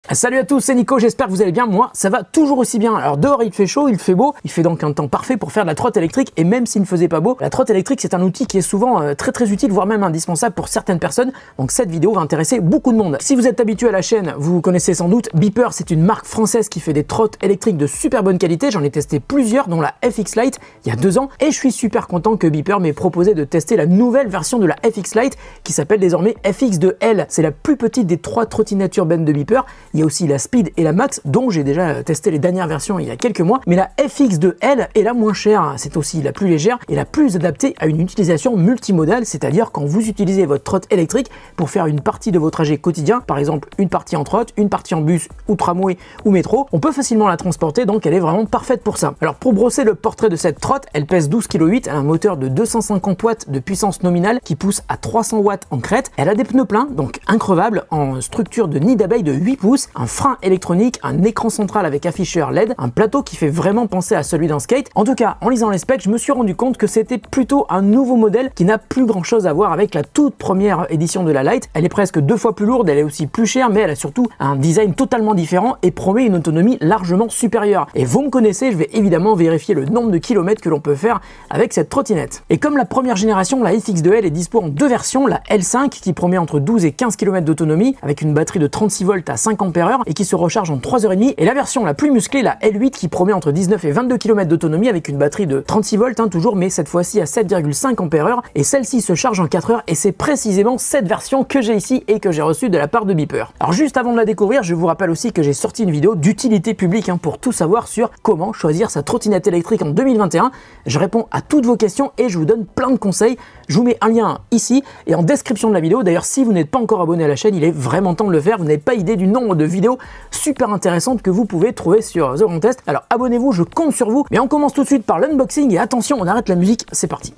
Salut à tous, c'est Nico, j'espère que vous allez bien. Moi, ça va toujours aussi bien. Alors dehors, il fait chaud, il fait beau, il fait donc un temps parfait pour faire de la trotte électrique. Et même s'il ne faisait pas beau, la trotte électrique, c'est un outil qui est souvent très utile, voire même indispensable pour certaines personnes. Donc cette vidéo va intéresser beaucoup de monde. Si vous êtes habitué à la chaîne, vous connaissez sans doute Beeper. C'est une marque française qui fait des trottes électriques de super bonne qualité. J'en ai testé plusieurs, dont la FX Lite il y a 2 ans. Et je suis super content que Beeper m'ait proposé de tester la nouvelle version de la FX Lite qui s'appelle désormais FX2L. C'est la plus petite des 3 trottinettes urbaines de Beeper. Il y a aussi la Speed et la Max, dont j'ai déjà testé les dernières versions il y a quelques mois, mais la FX2L est la moins chère, c'est aussi la plus légère et la plus adaptée à une utilisation multimodale, c'est-à-dire quand vous utilisez votre trotte électrique pour faire une partie de vos trajets quotidiens, par exemple une partie en trotte, une partie en bus ou tramway ou métro, on peut facilement la transporter, donc elle est vraiment parfaite pour ça. Alors pour brosser le portrait de cette trotte, elle pèse 12,8 kg, elle a un moteur de 250 watts de puissance nominale qui pousse à 300 watts en crête, elle a des pneus pleins, donc increvables, en structure de nid d'abeille de 8 pouces, un frein électronique, un écran central avec afficheur LED, un plateau qui fait vraiment penser à celui d'un skate. En tout cas, en lisant les specs, je me suis rendu compte que c'était plutôt un nouveau modèle qui n'a plus grand chose à voir avec la toute première édition de la Lite. Elle est presque 2 fois plus lourde, elle est aussi plus chère, mais elle a surtout un design totalement différent et promet une autonomie largement supérieure. Et vous me connaissez, je vais évidemment vérifier le nombre de kilomètres que l'on peut faire avec cette trottinette. Et comme la première génération, la FX2L est dispo en 2 versions, la L5 qui promet entre 12 et 15 km d'autonomie avec une batterie de 36 volts à 5 Ah et qui se recharge en 3h30, et la version la plus musclée, la L8 qui promet entre 19 et 22 km d'autonomie avec une batterie de 36 volts toujours, mais cette fois-ci à 7,5 Ah, et celle-ci se charge en 4 heures, et c'est précisément cette version que j'ai ici et que j'ai reçue de la part de Beeper. Alors juste avant de la découvrir, je vous rappelle aussi que j'ai sorti une vidéo d'utilité publique pour tout savoir sur comment choisir sa trottinette électrique en 2021. Je réponds à toutes vos questions et je vous donne plein de conseils. Je vous mets un lien ici et en description de la vidéo. D'ailleurs, si vous n'êtes pas encore abonné à la chaîne, il est vraiment temps de le faire. Vous n'avez pas idée du nombre de vidéos super intéressantes que vous pouvez trouver sur The Grand Test. Alors abonnez-vous, je compte sur vous. Mais on commence tout de suite par l'unboxing et attention, on arrête la musique, c'est parti.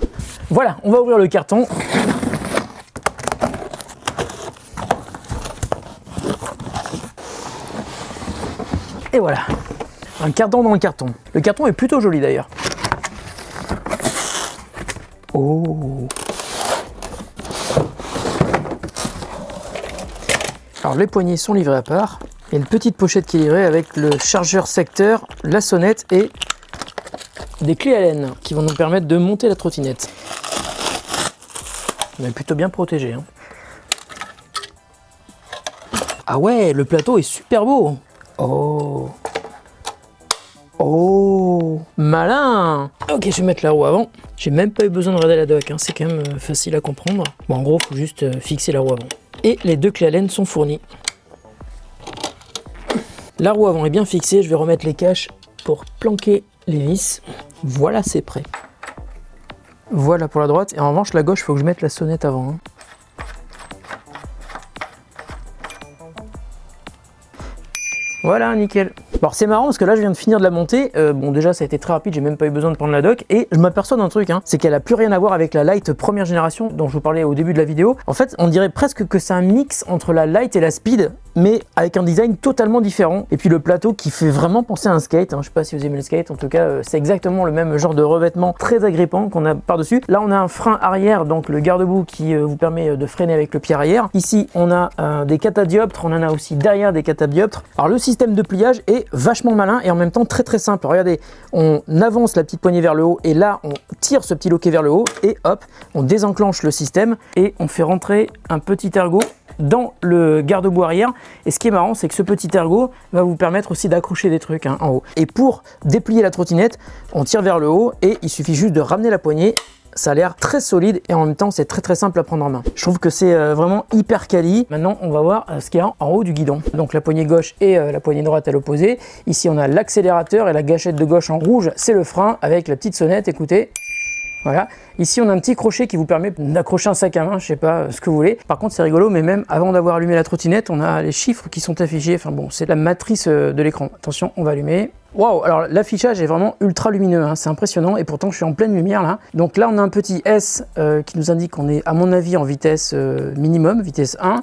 Voilà, on va ouvrir le carton. Et voilà, un carton dans le carton. Le carton est plutôt joli d'ailleurs. Oh. Alors les poignées sont livrées à part. Il y a une petite pochette qui est livrée avec le chargeur secteur, la sonnette et des clés Allen qui vont nous permettre de monter la trottinette. On est plutôt bien protégé. Ah ouais, le plateau est super beau. Oh. Oh, malin. Ok, je vais mettre la roue avant. J'ai même pas eu besoin de regarder la dock, c'est quand même facile à comprendre. Bon, en gros, il faut juste fixer la roue avant. Et les 2 clés Allen sont fournies. La roue avant est bien fixée, je vais remettre les caches pour planquer les vis. Voilà, c'est prêt. Voilà pour la droite, et en revanche, la gauche, il faut que je mette la sonnette avant. Voilà, nickel. Alors c'est marrant parce que là je viens de finir de la monter, bon déjà ça a été très rapide, j'ai même pas eu besoin de prendre la dock, et je m'aperçois d'un truc, c'est qu'elle a plus rien à voir avec la Lite première génération dont je vous parlais au début de la vidéo. En fait on dirait presque que c'est un mix entre la Lite et la Speed, mais avec un design totalement différent, et puis le plateau qui fait vraiment penser à un skate, je sais pas si vous aimez le skate, en tout cas c'est exactement le même genre de revêtement très agrippant qu'on a par dessus. Là on a un frein arrière, donc le garde-boue qui vous permet de freiner avec le pied arrière. Ici on a des catadioptres, on en a aussi derrière des catadioptres. Alors le système de pliage est vachement malin et en même temps très simple. Regardez, on avance la petite poignée vers le haut et là on tire ce petit loquet vers le haut et hop, on désenclenche le système et on fait rentrer un petit ergot dans le garde-boue arrière. Et ce qui est marrant, c'est que ce petit ergot va vous permettre aussi d'accrocher des trucs en haut. Et pour déplier la trottinette, on tire vers le haut et il suffit juste de ramener la poignée. Ça a l'air très solide et en même temps c'est très simple à prendre en main. Je trouve que c'est vraiment hyper quali. Maintenant on va voir ce qu'il y a en haut du guidon. Donc la poignée gauche et la poignée droite à l'opposé. Ici on a l'accélérateur et la gâchette de gauche en rouge, c'est le frein avec la petite sonnette, écoutez. Voilà, ici on a un petit crochet qui vous permet d'accrocher un sac à main, je sais pas ce que vous voulez. Par contre c'est rigolo, mais même avant d'avoir allumé la trottinette, on a les chiffres qui sont affichés. Enfin bon, c'est la matrice de l'écran. Attention, on va allumer. Waouh, alors l'affichage est vraiment ultra lumineux, c'est impressionnant, et pourtant je suis en pleine lumière là. Donc là on a un petit S qui nous indique qu'on est à mon avis en vitesse minimum, vitesse 1.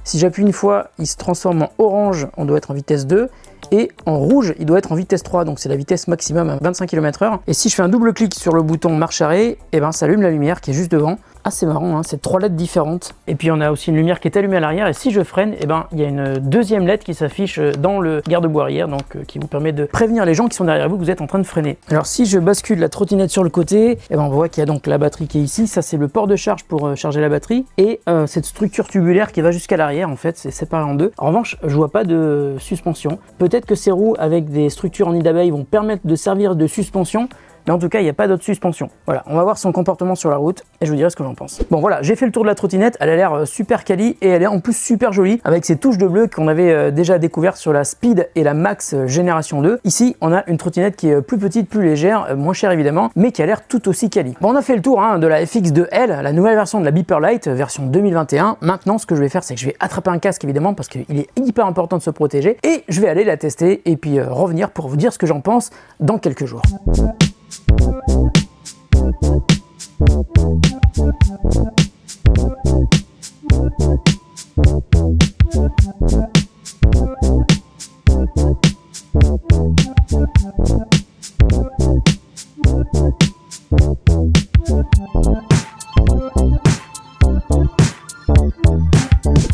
Si j'appuie une fois, il se transforme en orange, on doit être en vitesse 2. et en rouge, il doit être en vitesse 3, donc c'est la vitesse maximum à 25 km/h. Et si je fais un double clic sur le bouton marche arrêt, et ben ça allume la lumière qui est juste devant. Ah, c'est marrant, hein, c'est 3 LED différentes. Et puis on a aussi une lumière qui est allumée à l'arrière, et si je freine, et ben il y a une deuxième LED qui s'affiche dans le garde-boue arrière, donc qui vous permet de prévenir les gens qui sont derrière vous que vous êtes en train de freiner. Alors si je bascule la trottinette sur le côté, et ben on voit qu'il y a donc la batterie qui est ici, ça c'est le port de charge pour charger la batterie, et cette structure tubulaire qui va jusqu'à l'arrière, en fait c'est séparé en deux. En revanche, je vois pas de suspension. Peut-être que ces roues avec des structures en nid d'abeille vont permettre de servir de suspension, mais en tout cas il n'y a pas d'autre suspension. Voilà, on va voir son comportement sur la route et je vous dirai ce que j'en pense. Bon voilà, j'ai fait le tour de la trottinette, elle a l'air super quali et elle est en plus super jolie avec ses touches de bleu qu'on avait déjà découvert sur la Speed et la Max génération 2. Ici on a une trottinette qui est plus petite, plus légère, moins chère évidemment, mais qui a l'air tout aussi quali. Bon, on a fait le tour de la FX2L, la nouvelle version de la Beeper Lite, version 2021. Maintenant ce que je vais faire, c'est que je vais attraper un casque évidemment parce qu'il est hyper important de se protéger, et je vais aller la tester et puis revenir pour vous dire ce que j'en pense dans quelques jours.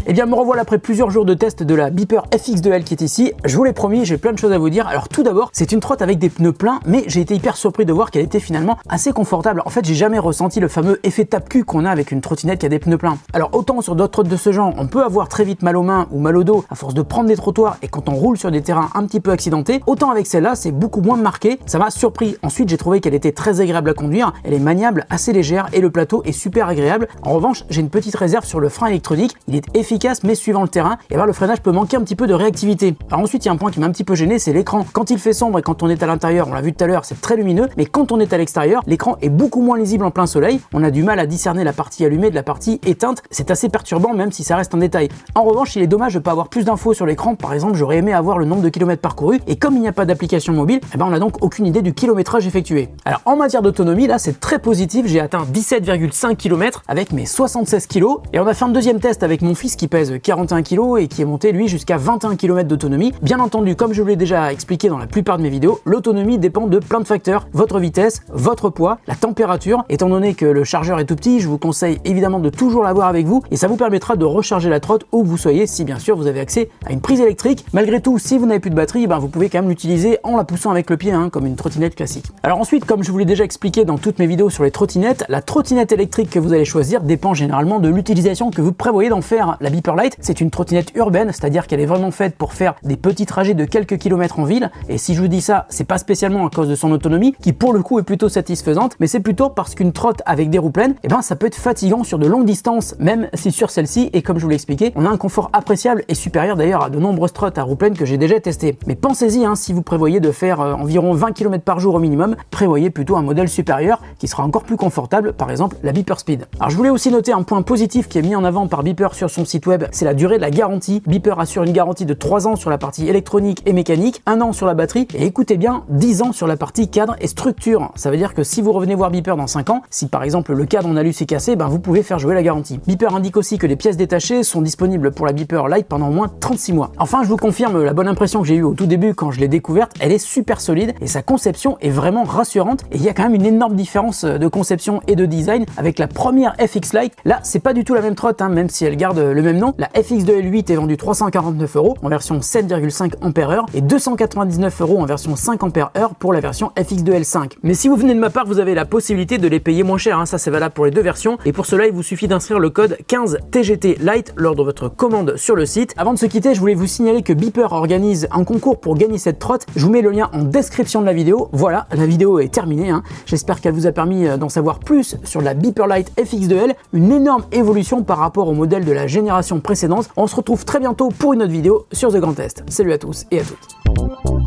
Et bien me revoilà après plusieurs jours de test de la Beeper FX2L qui est ici. Je vous l'ai promis, j'ai plein de choses à vous dire. Alors tout d'abord, c'est une trotte avec des pneus pleins, mais j'ai été hyper surpris de voir qu'elle était finalement assez confortable. En fait, j'ai jamais ressenti le fameux effet tape-cul qu'on a avec une trottinette qui a des pneus pleins. Alors autant sur d'autres trottes de ce genre, on peut avoir très vite mal aux mains ou mal au dos à force de prendre des trottoirs et quand on roule sur des terrains un petit peu accidentés, autant avec celle-là, c'est beaucoup moins marqué. Ça m'a surpris. Ensuite, j'ai trouvé qu'elle était très agréable à conduire. Elle est maniable, assez légère et le plateau est super agréable. En revanche, j'ai une petite réserve sur le frein électronique. Il est efficace, mais suivant le terrain, et ben le freinage peut manquer un petit peu de réactivité. Alors ensuite, il y a un point qui m'a un petit peu gêné, c'est l'écran. Quand il fait sombre et quand on est à l'intérieur, on l'a vu tout à l'heure, c'est très lumineux, mais quand on est à l'extérieur, l'écran est beaucoup moins lisible en plein soleil. On a du mal à discerner la partie allumée de la partie éteinte. C'est assez perturbant, même si ça reste un détail. En revanche, il est dommage de pas avoir plus d'infos sur l'écran. Par exemple, j'aurais aimé avoir le nombre de kilomètres parcourus, et comme il n'y a pas d'application mobile, et ben on n'a donc aucune idée du kilométrage effectué. Alors en matière d'autonomie, là c'est très positif, j'ai atteint 17,5 km avec mes 76 kg, et on a fait un deuxième test avec mon fils qui pèse 41 kg et qui est monté lui jusqu'à 21 km d'autonomie. Bien entendu, comme je vous l'ai déjà expliqué dans la plupart de mes vidéos, l'autonomie dépend de plein de facteurs, votre vitesse, votre poids, la température. Étant donné que le chargeur est tout petit, je vous conseille évidemment de toujours l'avoir avec vous, et ça vous permettra de recharger la trotte où que vous soyez, si bien sûr vous avez accès à une prise électrique. Malgré tout, si vous n'avez plus de batterie, ben vous pouvez quand même l'utiliser en la poussant avec le pied, comme une trottinette classique. Alors ensuite, comme je vous l'ai déjà expliqué dans toutes mes vidéos sur les trottinettes, la trottinette électrique que vous allez choisir dépend généralement de l'utilisation que vous prévoyez d'en faire. La Beeper Lite, c'est une trottinette urbaine, c'est-à-dire qu'elle est vraiment faite pour faire des petits trajets de quelques kilomètres en ville, et si je vous dis ça, c'est pas spécialement à cause de son autonomie, qui pour le coup est plutôt satisfaisante, mais c'est plutôt parce qu'une trotte avec des roues pleines, et ben ça peut être fatigant sur de longues distances, même si sur celle-ci, et comme je vous l'ai expliqué, on a un confort appréciable et supérieur d'ailleurs à de nombreuses trottes à roues pleines que j'ai déjà testées. Mais pensez-y, si vous prévoyez de faire environ 20 km par jour au minimum, prévoyez plutôt un modèle supérieur qui sera encore plus confortable, par exemple la Beeper Speed. Alors je voulais aussi noter un point positif qui est mis en avant par Beeper sur son site web, c'est la durée de la garantie. Beeper assure une garantie de 3 ans sur la partie électronique et mécanique, 1 an sur la batterie, et écoutez bien, 10 ans sur la partie cadre et structure. Ça veut dire que si vous revenez voir Beeper dans 5 ans, si par exemple le cadre en alu s'est cassé, ben vous pouvez faire jouer la garantie. Beeper indique aussi que les pièces détachées sont disponibles pour la Beeper Lite pendant au moins 36 mois. Enfin, je vous confirme la bonne impression que j'ai eue au tout début quand je l'ai découverte, elle est super solide et sa conception est vraiment rassurante, et il y a quand même une énorme différence de conception et de design avec la première FX Lite. Là, c'est pas du tout la même trotte, même si elle garde le même nom. La FX2L8 est vendue 349 € en version 7,5 Ah et 299 € en version 5 Ah pour la version FX2L5. Mais si vous venez de ma part, vous avez la possibilité de les payer moins cher, ça c'est valable pour les deux versions, et pour cela il vous suffit d'inscrire le code 15TGT Lite lors de votre commande sur le site. Avant de se quitter, je voulais vous signaler que Beeper organise un concours pour gagner cette trotte. Je vous mets le lien en description de la vidéo. Voilà, la vidéo est terminée, J'espère qu'elle vous a permis d'en savoir plus sur la Beeper Lite FX2L, une énorme évolution par rapport au modèle de la génération précédente. On se retrouve très bientôt pour une autre vidéo sur The Grand Test. Salut à tous et à toutes.